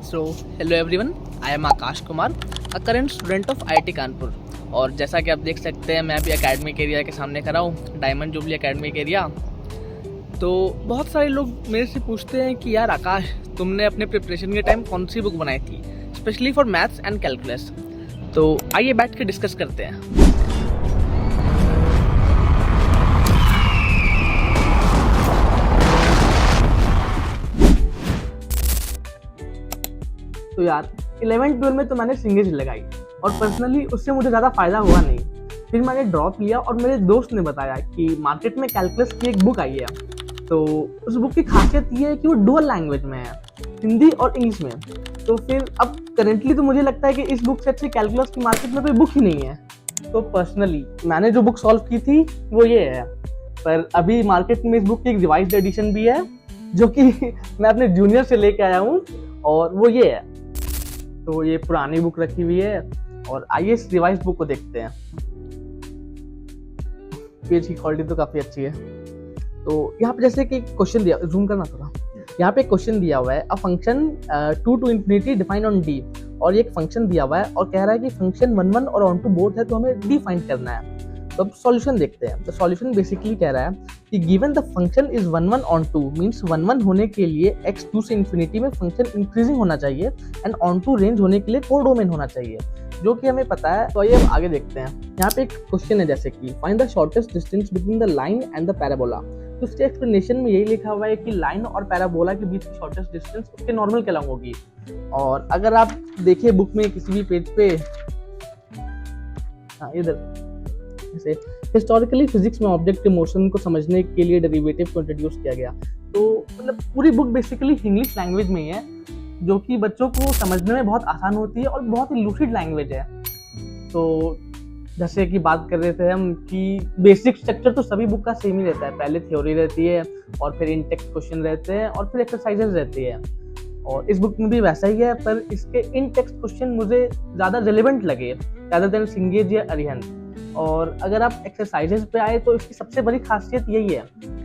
So hello everyone, I am Akash Kumar, a current student of IIT Kanpur. और जैसा कि आप देख सकते हैं, मैं अभी एकेडमिक एरिया के सामने खड़ा हूँ, डायमंड जुबली एकेडमिक एरिया। तो बहुत सारे लोग मेरे से पूछते हैं कि यार आकाश, तुमने अपने प्रिपरेशन के टाइम कौन सी बुक बनाई थी specially for maths and calculus. तो आइए बैठ के डिस्कस करते हैं। तो यार 11-12 में तो मैंने सिंगेज लगाई और पर्सनली उससे मुझे ज़्यादा फायदा हुआ नहीं। फिर मैंने ड्रॉप लिया और मेरे दोस्त ने बताया कि मार्केट में कैलकुलस की एक बुक आई है। तो उस बुक की खासियत ये है कि वो डुअल लैंग्वेज में है, हिंदी और इंग्लिश में। तो फिर अब करेंटली तो मुझे लगता है कि इस बुक से अच्छी कैलकुलस की मार्केट में कोई बुक ही नहीं है। तो पर्सनली मैंने जो बुक सॉल्व की थी वो ये है। पर अभी मार्केट में इस बुक की एक रिवाइज्ड एडिशन भी है जो कि मैं अपने जूनियर से लेके आया हूँ, और वो ये है। तो ये पुरानी बुक रखी हुई है और आइए इस रिवाइज बुक को देखते हैं। पेज की क्वालिटी तो काफी अच्छी है। तो यहाँ पे जैसे कि क्वेश्चन दिया, जूम करना थोड़ा, यहाँ पे क्वेश्चन दिया हुआ है, a function 2 to infinity define on D. और ये एक फंक्शन दिया हुआ है और कह रहा है कि फंक्शन 1 और ऑन टू बोथ है, तो हमें डी फाइंड करना है। तो अब सॉल्यूशन देखते हैं। तो सॉल्यूशन बेसिकली कह रहा है कि given the function is 1 on 2 means 1 होने के लिए x 2 से इंफिनिटी में फंक्शन इंक्रीजिंग होना चाहिए, एंड ऑन टू रेंज होने के लिए कोडोमेन होना चाहिए, जो कि हमें पता है। तो आइए अब आगे देखते हैं। यहाँ पे एक क्वेश्चन है जैसे कि find the shortest distance between the line and the parabola. तो उसके एक्सप्लेनेशन में यही लिखा हुआ है कि लाइन और पैराबोला के बीच की शॉर्टेस्ट डिस्टेंस उसके नॉर्मल के अलॉन्ग होगी। और अगर आप देखिए बुक में किसी भी पेज पे, इधर हिस्टोरिकली फिजिक्स में ऑब्जेक्ट के मोशन को समझने के लिए डेरिवेटिव को इंट्रोड्यूस किया गया। तो मतलब पूरी बुक बेसिकली इंग्लिश लैंग्वेज में ही है, जो कि बच्चों को समझने में बहुत आसान होती है और बहुत ही लूसिड लैंग्वेज है। तो जैसे कि बात कर रहे थे हम कि बेसिक स्ट्रक्चर तो सभी बुक का सेम ही रहता है। पहले थ्योरी रहती है और फिर इन टेक्स्ट क्वेश्चन रहते हैं और फिर एक्सरसाइजेज रहती है, और इस बुक में भी वैसा ही है। पर इसके इन टेक्स्ट क्वेश्चन मुझे ज़्यादा रिलेवेंट लगे ज़्यादा देन सिंगेज या अरिहंत। और अगर आप एक्सरसाइजेज पे आए तो इसकी सबसे बड़ी खासियत यही है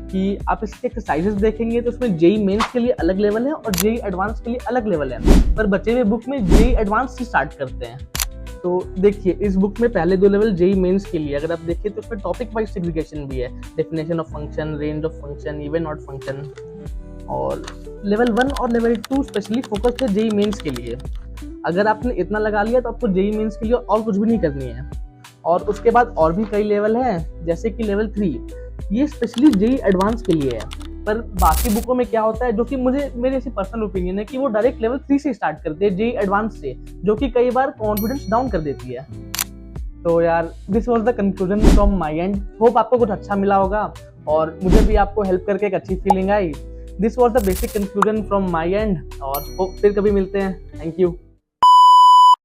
कि आप इसके एक्सरसाइजेज देखेंगे तो उसमें जेई मेंस के लिए अलग लेवल है और जेई एडवांस के लिए अलग लेवल है, पर बचे हुए बुक में जेई एडवांस से स्टार्ट करते हैं। तो देखिए इस बुक में पहले 2 लेवल जेई मेंस के लिए अगर आप देखिए तो उसमें टॉपिक वाइज सेग्रीगेशन भी है, definition of function, range of function, even odd function. और लेवल 1 और लेवल 2 स्पेशली फोकस है जेई मेंस के लिए। अगर आपने इतना लगा लिया तो आपको जेई मेंस के लिए और कुछ भी नहीं करनी है। और उसके बाद और भी कई लेवल हैं, जैसे कि लेवल 3, ये स्पेशली जेई एडवांस के लिए है। पर बाकी बुकों में क्या होता है, जो कि मेरे ऐसी पर्सनल ओपिनियन है कि वो डायरेक्ट लेवल 3 से स्टार्ट करते हैं, जेई एडवांस से, जो कि कई बार कॉन्फिडेंस डाउन कर देती है। तो यार this was the conclusion from my and. Hope आपको कुछ अच्छा मिला होगा और मुझे भी आपको हेल्प करके एक अच्छी feeling I. This was the basic conclusion from my and, और फिर कभी मिलते हैं। Thank you.